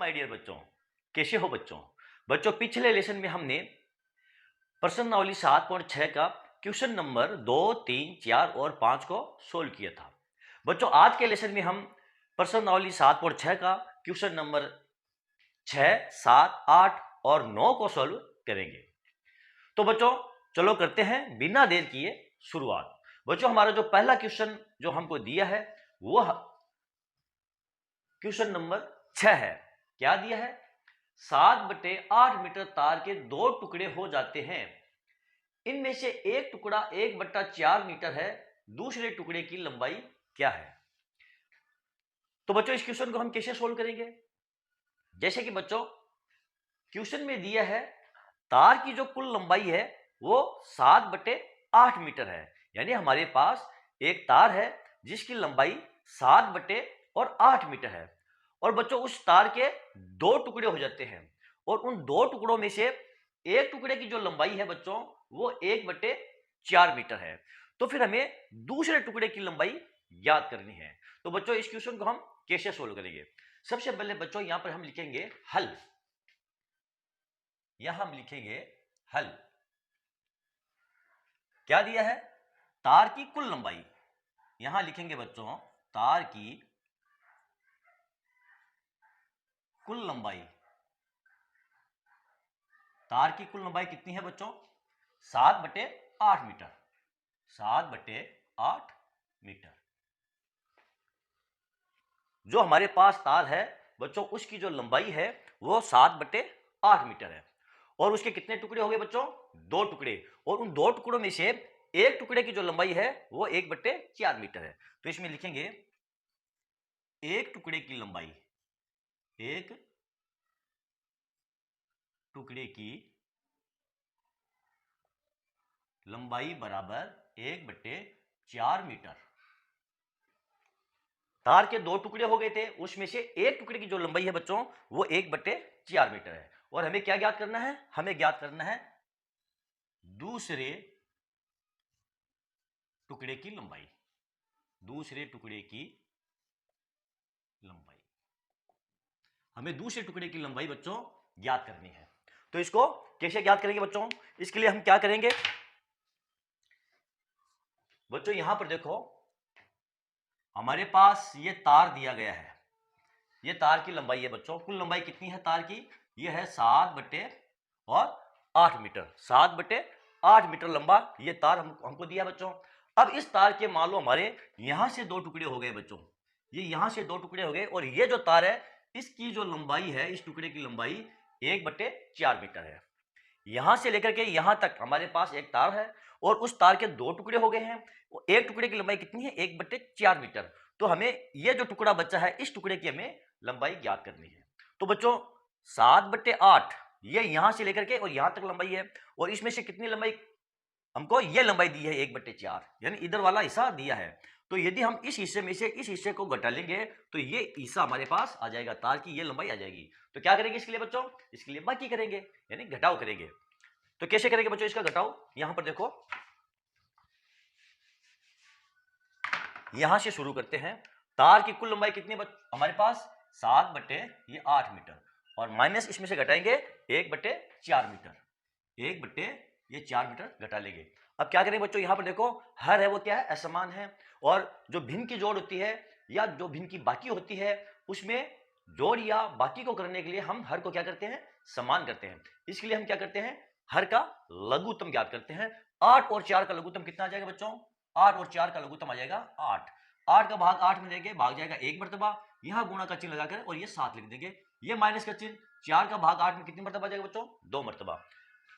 My dear बच्चों, कैसे हो बच्चों। बच्चों पिछले लेसन में हमने प्रश्नावली 7.6 का क्वेश्चन नंबर 2, 3, 4 और 5 को सोल्व किया था। बच्चों आज के लेसन में हम प्रश्नावली 7.6 का क्वेश्चन नंबर 6, 7, 8 और 9 को सोल्व करेंगे। तो बच्चों चलो करते हैं बिना देर किए शुरुआत। बच्चों हमारा जो पहला क्वेश्चन जो हमको दिया है वो क्वेश्चन नंबर 6 है। क्या दिया है? 7/8 मीटर तार के 2 टुकड़े हो जाते हैं। इनमें से एक टुकड़ा 1/4 मीटर है, दूसरे टुकड़े की लंबाई क्या है? तो बच्चों इस क्वेश्चन को हम कैसे सोल्व करेंगे? जैसे कि बच्चों क्वेश्चन में दिया है तार की जो कुल लंबाई है वो 7/8 मीटर है, यानी हमारे पास एक तार है जिसकी लंबाई 7/8 मीटर है। और बच्चों उस तार के 2 टुकड़े हो जाते हैं और उन 2 टुकड़ों में से एक टुकड़े की जो लंबाई है बच्चों वो 1/4 मीटर है। तो फिर हमें दूसरे टुकड़े की लंबाई याद करनी है। तो बच्चों इस क्वेश्चन को हम कैसे सोल्व करेंगे? सबसे पहले बच्चों यहां पर हम लिखेंगे हल। यहां हम लिखेंगे हल। क्या दिया है? तार की कुल लंबाई। यहां लिखेंगे बच्चों तार की कुल लंबाई। तार की कुल लंबाई कितनी है बच्चों? 7/8 मीटर। 7/8 मीटर। जो हमारे पास तार है बच्चों उसकी जो लंबाई है वो 7/8 मीटर है। और उसके कितने टुकड़े हो गए बच्चों? 2 टुकड़े। और उन 2 टुकड़ों में से एक टुकड़े की जो लंबाई है वो 1/4 मीटर है। तो इसमें लिखेंगे एक टुकड़े की लंबाई। एक टुकड़े की लंबाई बराबर 1/4 मीटर। तार के 2 टुकड़े हो गए थे, उसमें से एक टुकड़े की जो लंबाई है बच्चों वो 1/4 मीटर है। और हमें क्या ज्ञात करना है? हमें ज्ञात करना है दूसरे टुकड़े की लंबाई। दूसरे टुकड़े की लंबाई। हमें दूसरे टुकड़े की लंबाई बच्चों ज्ञात करनी है। तो इसको कैसे ज्ञात करेंगे बच्चों? इसके लिए हम क्या करेंगे बच्चों? यहां पर देखो हमारे पास ये तार दिया गया है। ये तार की लंबाई है बच्चों। कुल लंबाई कितनी है तार की? ये है 7/8 मीटर। 7/8 मीटर लंबा ये तार हमको दिया बच्चों। अब इस तार के मान लो हमारे यहां से 2 टुकड़े हो गए बच्चों। ये यहां से 2 टुकड़े हो गए और ये जो तार है इसकी जो लंबाई है, इस टुकड़े की लंबाई 1/4 मीटर है। यहां से लेकर के यहां तक हमारे पास एक तार है और उस तार के 2 टुकड़े हो गए हैं। एक टुकड़े की लंबाई कितनी है? 1/4 मीटर। तो हमें ये जो टुकड़ा बचा है इस टुकड़े की हमें लंबाई ज्ञात करनी है। तो बच्चों 7/8 ये यहां से लेकर के और यहां तक लंबाई है और इसमें से कितनी लंबाई हमको? ये लंबाई दी है 1/4, यानी इधर वाला हिस्सा दिया है। तो यदि हम इस हिस्से में से इस हिस्से को घटा लेंगे तो ये हिस्सा हमारे पास आ जाएगा, तार की ये लंबाई आ जाएगी। तो क्या करेंगे इसके लिए बच्चों? इसके लिए बाकी करेंगे, यानी घटाव करेंगे। तो कैसे करेंगे बच्चों इसका घटाव? यहां पर देखो, यहां से शुरू करते हैं। तार की कुल लंबाई कितनी हमारे पास? 7/8 मीटर और माइनस इसमें से घटाएंगे 1/4 मीटर। 1/4 मीटर घटा लेंगे। अब क्या करेंगे बच्चों? यहां पर देखो हर है वो क्या है? असमान है। और जो भिन्न की जोड़ होती है या जो भिन्न की बाकी होती है उसमें जोड़ या बाकी को करने के लिए हम हर को क्या करते हैं? समान करते हैं। इसके लिए हम क्या करते हैं? हर का लघुत्तम ज्ञात करते हैं। 8 और 4 का लघुत्तम कितना आ जाएगा बच्चों? 8 और 4 का लघुत्तम आ जाएगा 8। 8 का भाग 8 में देंगे, भाग जाएगा 1 मर्तबा। यहां गुणा का चिन्ह लगाकर और ये 7 लिख देंगे। ये माइनस का चिन्ह, 4 का भाग 8 में कितनी मर्तबा आ जाएगा बच्चों? 2 मर्तबा।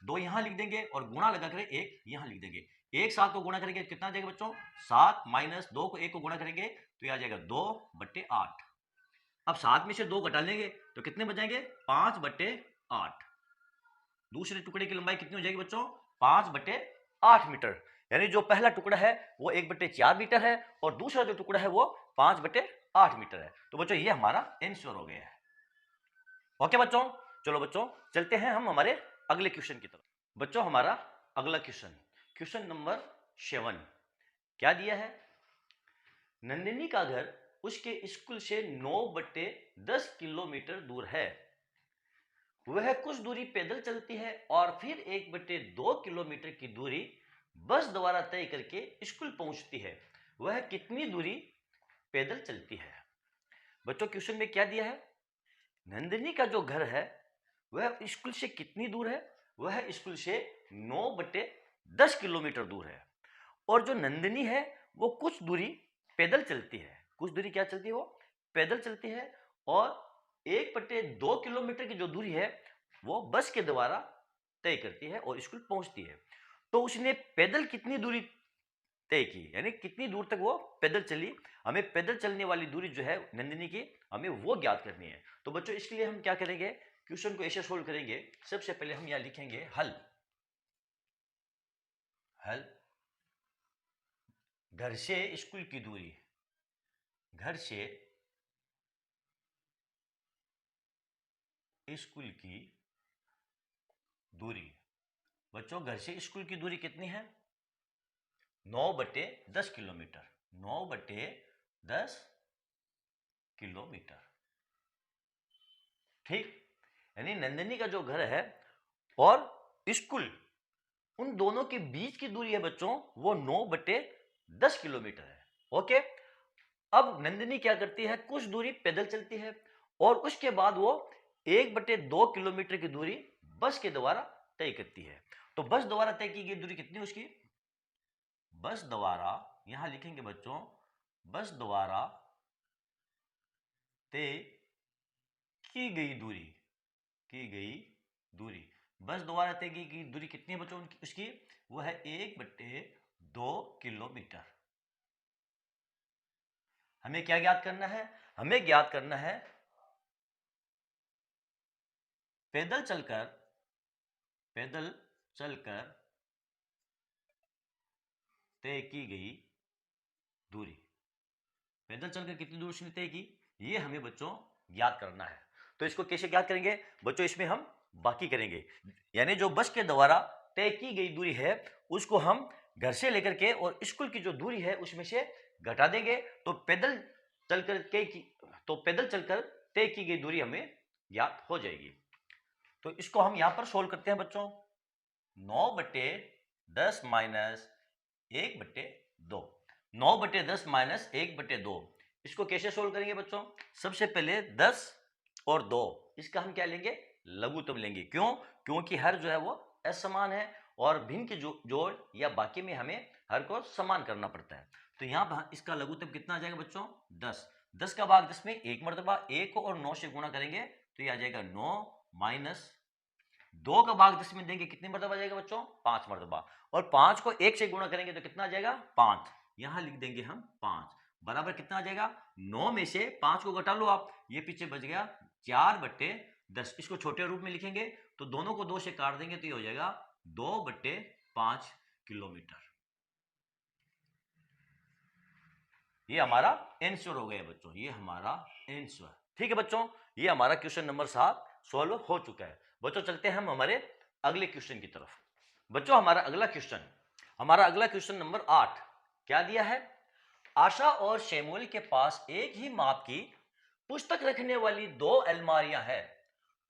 2 यहां लिख देंगे और गुणा लगाकर 1 यहां लिख देंगे। 1 7 को गुणा करेंगे कितना आ जाएगा बच्चों? 7 माइनस 2 को 1 को गुणा करेंगे तो ये आ जाएगा 2/8। अब 7 में से 2 घटा लेंगे तो कितने बच जाएंगे? 5/8। दूसरे टुकड़े की लंबाई कितनी हो जाएगी बच्चों? 5/8 मीटर। यानी जो पहला टुकड़ा है वो 1/4 मीटर है और दूसरा जो टुकड़ा है वो 5/8 मीटर है। तो बच्चों ये हमारा आंसर हो गया है। ओके बच्चों, चलो बच्चों चलते हैं हम हमारे अगले क्वेश्चन की तरफ। बच्चों हमारा अगला क्वेश्चन, क्वेश्चन नंबर 7 क्या दिया है? नंदिनी का घर उसके स्कूल से 9/10 किलोमीटर दूर है। वह कुछ दूरी पैदल चलती है और फिर 1/2 किलोमीटर की दूरी बस द्वारा तय करके स्कूल पहुंचती है। वह कितनी दूरी पैदल चलती है? बच्चों क्वेश्चन में क्या दिया है? नंदिनी का जो घर है वह स्कूल से कितनी दूर है? वह स्कूल से 9/10 किलोमीटर दूर है। और जो नंदिनी है वो कुछ दूरी पैदल चलती है। कुछ दूरी क्या चलती है? वो पैदल चलती है। और 1/2 किलोमीटर की जो दूरी है वो बस के द्वारा तय करती है और स्कूल पहुंचती है। तो उसने पैदल कितनी दूरी तय की, यानी कितनी दूर तक वो पैदल चली? हमें पैदल चलने वाली दूरी जो है नंदिनी की, हमें वो ज्ञात करनी है। तो बच्चों इसके लिए हम क्या करेंगे, क्वेश्चन को ऐसे सोल्व करेंगे। सबसे पहले हम यहां लिखेंगे हल। हल घर से स्कूल की दूरी, घर से स्कूल की दूरी। बच्चों घर से स्कूल की दूरी कितनी है? 9/10 किलोमीटर। 9/10 किलोमीटर। ठीक, यानी नंदिनी का जो घर है और स्कूल, उन दोनों के बीच की दूरी है बच्चों वो 9/10 किलोमीटर है। ओके, अब नंदिनी क्या करती है? कुछ दूरी पैदल चलती है और उसके बाद वो 1/2 किलोमीटर की दूरी बस के द्वारा तय करती है। तो बस द्वारा तय की गई दूरी कितनी उसकी? बस द्वारा, यहां लिखेंगे बच्चों, बस द्वारा तय की गई दूरी, की गई दूरी। बस द्वारा तय की गई दूरी कितनी है बच्चों उसकी? वो है 1/2 किलोमीटर। हमें क्या ज्ञात करना है? हमें ज्ञात करना है पैदल चलकर, पैदल चलकर तय की गई दूरी। पैदल चलकर कितनी दूर उसने तय की, ये हमें बच्चों ज्ञात करना है। तो इसको कैसे ज्ञात करेंगे बच्चों? इसमें हम बाकी करेंगे, यानी जो बस के द्वारा तय की गई दूरी है उसको हम घर से लेकर के और स्कूल की जो दूरी है उसमें से घटा देंगे। तो पैदल चलकर पैदल चलकर तय की गई दूरी हमें ज्ञात हो जाएगी। तो इसको हम यहां पर सोल्व करते हैं बच्चों। 9/10 माइनस 1/2, 9/10 माइनस 1/2, इसको कैसे सोल्व करेंगे बच्चों? सबसे पहले 10 और 2, इसका हम क्या लेंगे? लघुत्तम लेंगे। क्यों? क्योंकि हर जो है वो असमान है और भिन्न के जोड़ या बाकी में हमें हर को समान करना पड़ता है। तो यहां पर इसका लघुत्तम कितना आ जाएगा बच्चों? 10। 10 का भाग 10 में एक मर्तबा, 1 और 9 से गुणा करेंगे तो ये आ जाएगा 9 माइनस 2 का भाग 10 में देंगे कितनी मर्तबा आ जाएगा बच्चों? 5 मर्तबा। और 5 को 1 से गुणा करेंगे तो कितना आ जाएगा? 5। यहां लिख देंगे हम 5 बराबर कितना आ जाएगा? 9 में से 5 को घटा लो आप, ये पीछे बच गया 4/10। इसको छोटे रूप में लिखेंगे तो दोनों को 2 से काट देंगे तो ये हो जाएगा 2/5 किलोमीटर। ये हमारा आंसर हो गया बच्चों, ये हमारा आंसर। ठीक है बच्चों, ये हमारा क्वेश्चन नंबर 7 सॉल्व हो चुका है। बच्चों चलते हैं हम हमारे अगले क्वेश्चन की तरफ। बच्चों हमारा अगला क्वेश्चन नंबर 8 क्या दिया है? आशा और शैमुअल के पास एक ही माप की पुस्तक रखने वाली 2 अलमारियां हैं।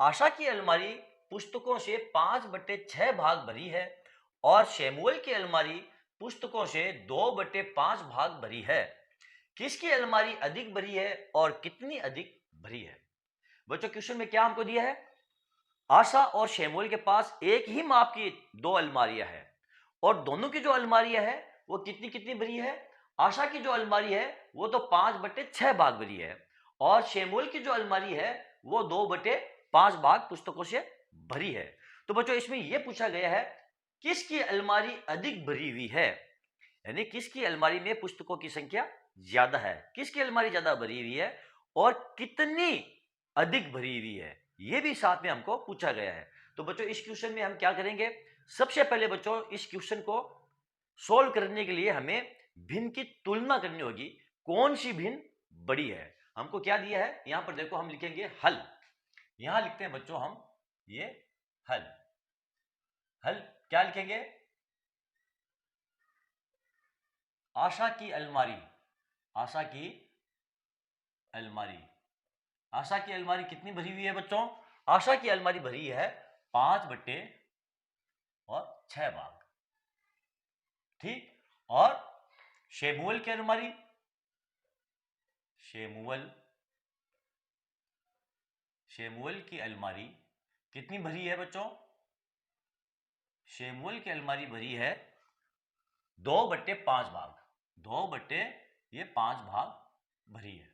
आशा की अलमारी पुस्तकों से 5/6 भाग भरी है और शैमुअल की अलमारी पुस्तकों से 2/5 भाग भरी है। किसकी अलमारी अधिक भरी है और कितनी अधिक भरी है? बच्चों क्वेश्चन में क्या हमको दिया है? आशा और शैमुअल के पास एक ही माप की 2 अलमारियां हैं और दोनों की जो अलमारियां है वो कितनी कितनी भरी है? आशा की जो अलमारी है वो तो 5/6 भाग भरी है और शैमुअल की जो अलमारी है वो 2/5 भाग पुस्तकों से भरी है। तो बच्चों इसमें यह पूछा गया है किसकी अलमारी अधिक भरी हुई है, यानी किसकी अलमारी में पुस्तकों की संख्या ज्यादा है, किसकी अलमारी ज्यादा भरी हुई है और कितनी अधिक भरी हुई है, यह भी साथ में हमको पूछा गया है। तो बच्चों इस क्वेश्चन में हम क्या करेंगे? सबसे पहले बच्चों इस क्वेश्चन को सोल्व करने के लिए हमें भिन्न की तुलना करनी होगी, कौन सी भिन्न बड़ी है। हमको क्या दिया है यहां पर देखो, हम लिखेंगे हल। यहां लिखते हैं बच्चों हम ये हल। हल क्या लिखेंगे? आशा की अलमारी, आशा की अलमारी। आशा की अलमारी कितनी भरी हुई है बच्चों? आशा की अलमारी भरी है 5/6 भाग। ठीक। और शेमुअल की अलमारी, शेमुअल की अलमारी कितनी भरी है बच्चों? शेमुअल की अलमारी भरी है 2/5 भाग। 2/5 भाग भरी है।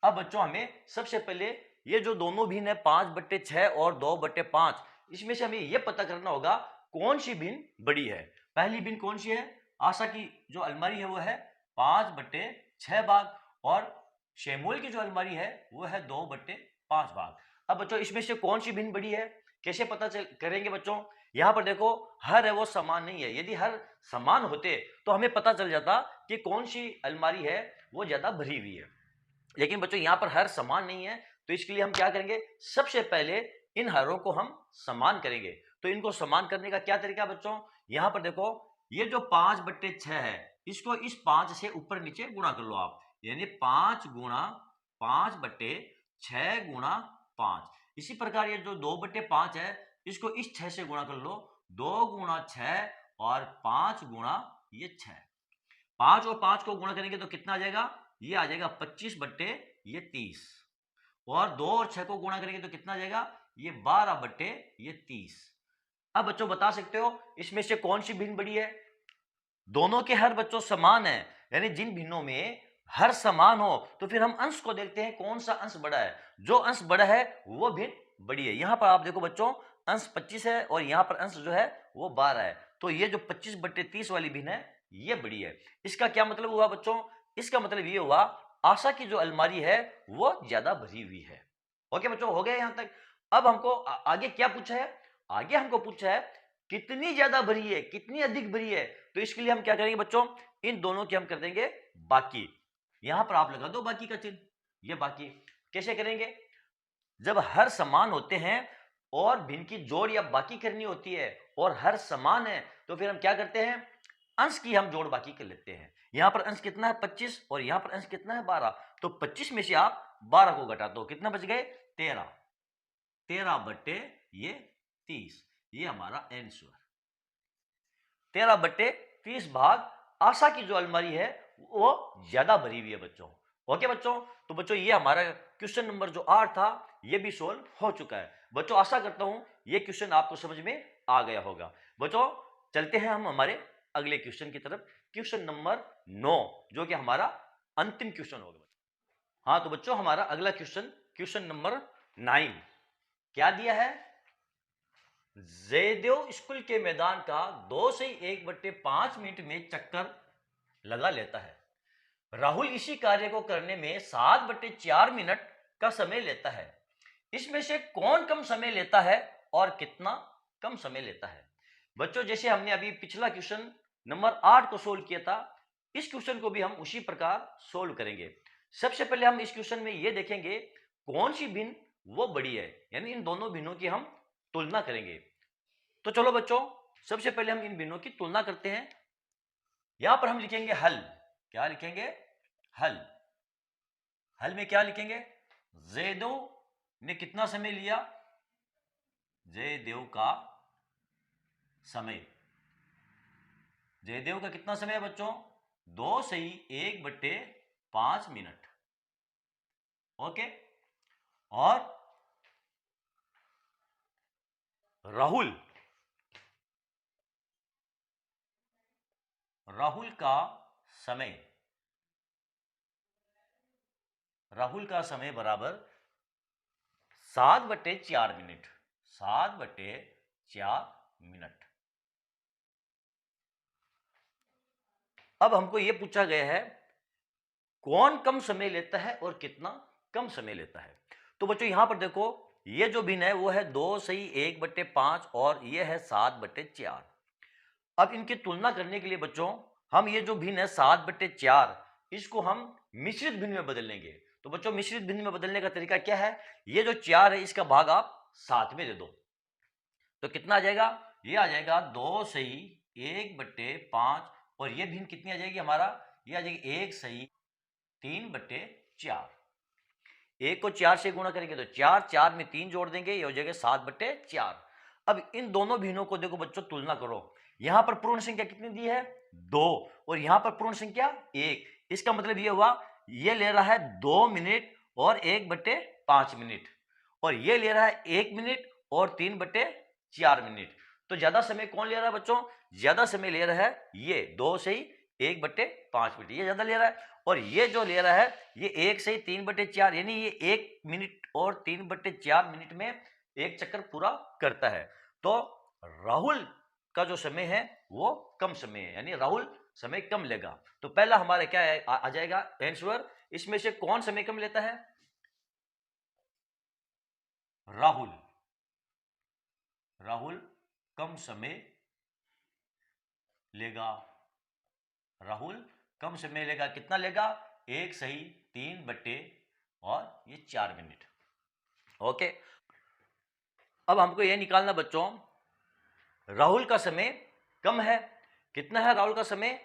अब बच्चों हमें सबसे पहले ये जो दोनों भिन्न है 5/6 और 2/5, इसमें से हमें ये पता करना होगा कौन सी भिन्न बड़ी है। पहली भिन्न कौन सी है? आशा की जो अलमारी है वो है 5/6 भाग और शेमुअल की जो अलमारी है वो है 2/5 भाग। अब बच्चों इसमें से कौन सी भिन्न बड़ी है कैसे पता करेंगे बच्चों? यहां पर देखो हर है वो समान नहीं है। यदि हर समान होते तो हमें पता चल जाता कि कौन सी अलमारी है वो ज्यादा भरी हुई है। लेकिन बच्चों यहां पर हर समान नहीं है, तो इसके लिए हम क्या करेंगे? सबसे पहले इन हरों को हम समान करेंगे। तो इनको समान करने का क्या तरीका बच्चों? यहां पर देखो ये जो 5/6 है इसको इस 5 से ऊपर नीचे गुणा कर लो आप, यानी 5 गुणा 5/6 गुणा 5। इसी प्रकार ये जो 2/5 है इसको इस 6 से गुणा कर लो, 2 गुणा 6 और 5 गुणा ये 6। 5 और 5 को गुणा करेंगे तो कितना आ जाएगा? ये आ जाएगा 25/30। और 2 और 6 को गुणा करेंगे तो कितना आ जाएगा? ये 12/30। अब बच्चों बता सकते हो इसमें से कौन सी भिन्न बड़ी है? दोनों के हर बच्चों समान है, यानी जिन भिन्नों में हर समान हो तो फिर हम अंश को देखते हैं कौन सा अंश बड़ा है। जो अंश बड़ा है वो भिन्न बड़ी है। यहां पर आप देखो बच्चों अंश 25 है और यहां पर अंश जो है वो 12 है, तो ये जो 25/30 वाली भिन्न है ये बड़ी है। इसका क्या मतलब हुआ बच्चों? इसका मतलब ये हुआ आशा की जो अलमारी है वो ज्यादा भरी हुई है। ओके बच्चों, हो गया यहां तक। अब हमको आगे क्या पूछा है? आगे हमको पूछा है कितनी ज्यादा भरी है, कितनी अधिक भरी है। तो इसके लिए हम क्या करेंगे बच्चों? इन दोनों की हम कर देंगे बाकी। यहां पर आप लगा दो बाकी का चिन्ह। ये बाकी कैसे करेंगे? जब हर समान होते हैं और भिन्न की जोड़ या बाकी करनी होती है और हर समान है तो फिर हम क्या करते हैं? अंश की हम जोड़ बाकी कर लेते हैं। यहां पर अंश कितना है? 25 और यहां पर अंश कितना है? 12। तो 25 में से आप 12 को घटा दो, कितना बच गए? 13। 13/30 ये हमारा आंसर। 13/30 भाग आशा की जो अलमारी है वो ज्यादा भरी हुई है बच्चों। ओके बच्चों, तो बच्चों ये हमारा क्वेश्चन नंबर जो 8 था ये भी सोल्व हो चुका है। बच्चों आशा करता हूं ये क्वेश्चन आपको समझ में आ गया होगा। बच्चों चलते हैं हम हमारे अगले क्वेश्चन की तरफ, क्वेश्चन नंबर 9, जो कि हमारा अंतिम क्वेश्चन होगा। हाँ तो बच्चों हमारा अगला क्वेश्चन, क्वेश्चन नंबर 9 क्या दिया है? जयदेव स्कूल के मैदान का 2 से 1/5 मिनट में चक्कर लगा लेता है। राहुल इसी कार्य को करने में 7/4 मिनट का समय लेता है। इसमें से कौन कम समय लेता है और कितना कम समय लेता है? बच्चों जैसे हमने अभी पिछला क्वेश्चन नंबर 8 को सोल्व किया था, इस क्वेश्चन को भी हम उसी प्रकार सोल्व करेंगे। सबसे पहले हम इस क्वेश्चन में ये देखेंगे कौन सी भिन्न वो बड़ी है, यानी इन दोनों भिन्नों की हम तुलना करेंगे। तो चलो बच्चों सबसे पहले हम इन भिन्नों की तुलना करते हैं। यहां पर हम लिखेंगे हल। क्या लिखेंगे? हल। हल में क्या लिखेंगे? जयदेव ने कितना समय लिया? जयदेव का समय, जयदेव का कितना समय है बच्चों? 2 से 1/5 मिनट। ओके। और राहुल, राहुल का समय, राहुल का समय बराबर 7/4 मिनट। 7/4 मिनट। अब हमको यह पूछा गया है कौन कम समय लेता है और कितना कम समय लेता है। तो बच्चों यहां पर देखो ये जो भिन्न है वो है 2 से 1/5 और ये है 7/4। अब इनकी तुलना करने के लिए बच्चों हम ये जो भिन्न है 7/4 इसको हम मिश्रित भिन्न में बदल लेंगे। तो बच्चों मिश्रित भिन्न में बदलने का तरीका क्या है? ये जो 4 है इसका भाग आप 7 में दे दो, तो कितना आ जाएगा? ये आ जाएगा 2 से 1/5 और ये भिन्न कितनी आ जाएगी हमारा? ये आ जाएगी 1 से 3/4। 1 को 4 से गुणा करेंगे तो 4, 4 में 3 जोड़ देंगे, ये हो जाएगा 7/4। अब इन दोनों भिन्नों को देखो बच्चों, तुलना करो। यहां पर पूर्ण संख्या कितनी दी है? 2, और यहां पर पूर्ण संख्या 1। इसका मतलब ये हुआ, ये ले रहा है 2 मिनट और 1/5 मिनट, और ये ले रहा है 1 मिनट और 3/4 मिनट। तो ज्यादा समय कौन ले रहा है बच्चों? ज्यादा समय ले रहा है ये 2 से ही 1/5 मिनट, ये ज्यादा ले रहा है। और ये जो ले रहा है ये 1 से 3/4, यानी ये 1 मिनट और 3/4 मिनट में एक चक्कर पूरा करता है। तो राहुल का जो समय है वो कम समय है, यानी राहुल समय कम लेगा। तो पहला हमारा क्या है, आ जाएगा आंसर। इसमें से कौन समय कम लेता है? राहुल। राहुल कम समय लेगा। राहुल कम समय लेगा। कितना लेगा? 1 सही 3/4 मिनट। ओके, अब हमको यह निकालना बच्चों, राहुल का समय कम है। कितना है राहुल का समय?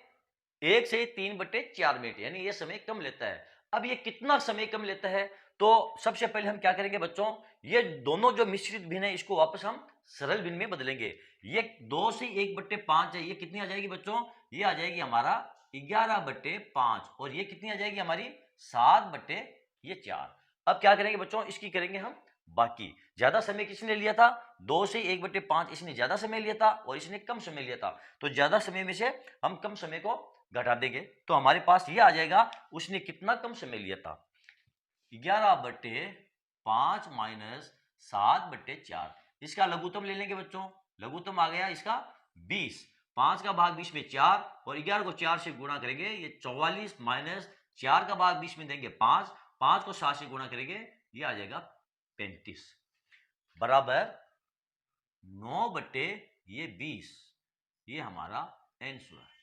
1 से 3/4 मिनट, यानी ये समय कम लेता है। अब ये कितना समय कम लेता है? तो सबसे पहले हम क्या करेंगे बच्चों, ये दोनों जो मिश्रित भिन्न है इसको वापस हम सरल भिन्न में बदलेंगे। ये 2 से 1/5 है, ये कितनी आ जाएगी बच्चों? ये आ जाएगी हमारा 11/5, और ये कितनी आ जाएगी हमारी? 7/4। अब क्या करेंगे बच्चों, इसकी करेंगे हम बाकी। ज्यादा समय किसने लिया था? 2 से 1/5 इसने ज्यादा समय लिया था और इसने कम समय लिया था। तो ज्यादा समय में से हम कम समय को घटा देंगे, तो हमारे पास ये आ जाएगा उसने कितना कम समय लिया था। 11/5 माइनस 7/4। इसका लघुत्तम ले लेंगे बच्चों। लघुत्तम आ गया इसका 20। 5 का भाग 20 में 4, और 11 को 4 से गुणा करेंगे, ये 44 माइनस 4 का भाग 20 में देंगे 5, 5 को 7 से गुणा करेंगे, ये आ जाएगा 35 बराबर 9/20। ये हमारा आंसर है।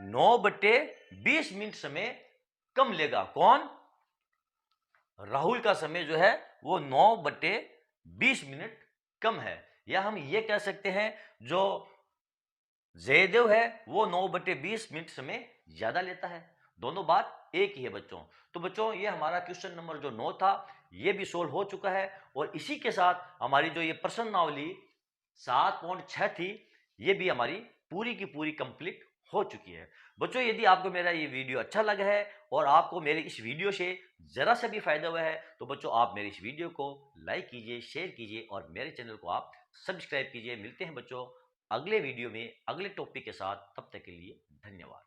9/20 मिनट समय कम लेगा। कौन? राहुल का समय जो है वो 9/20 मिनट कम है। या हम ये कह सकते हैं जो जयदेव है वो 9/20 मिनट समय ज्यादा लेता है। दोनों बात एक ही है बच्चों। तो बच्चों ये हमारा क्वेश्चन नंबर जो 9 था ये भी सोल्व हो चुका है, और इसी के साथ हमारी जो ये प्रश्नावली 7.6 थी ये भी हमारी पूरी की पूरी कंप्लीट हो चुकी है। बच्चों यदि आपको मेरा ये वीडियो अच्छा लगा है और आपको मेरे इस वीडियो से जरा सा भी फायदा हुआ है तो बच्चों आप मेरे इस वीडियो को लाइक कीजिए, शेयर कीजिए, और मेरे चैनल को आप सब्सक्राइब कीजिए। मिलते हैं बच्चों अगले वीडियो में अगले टॉपिक के साथ। तब तक के लिए धन्यवाद।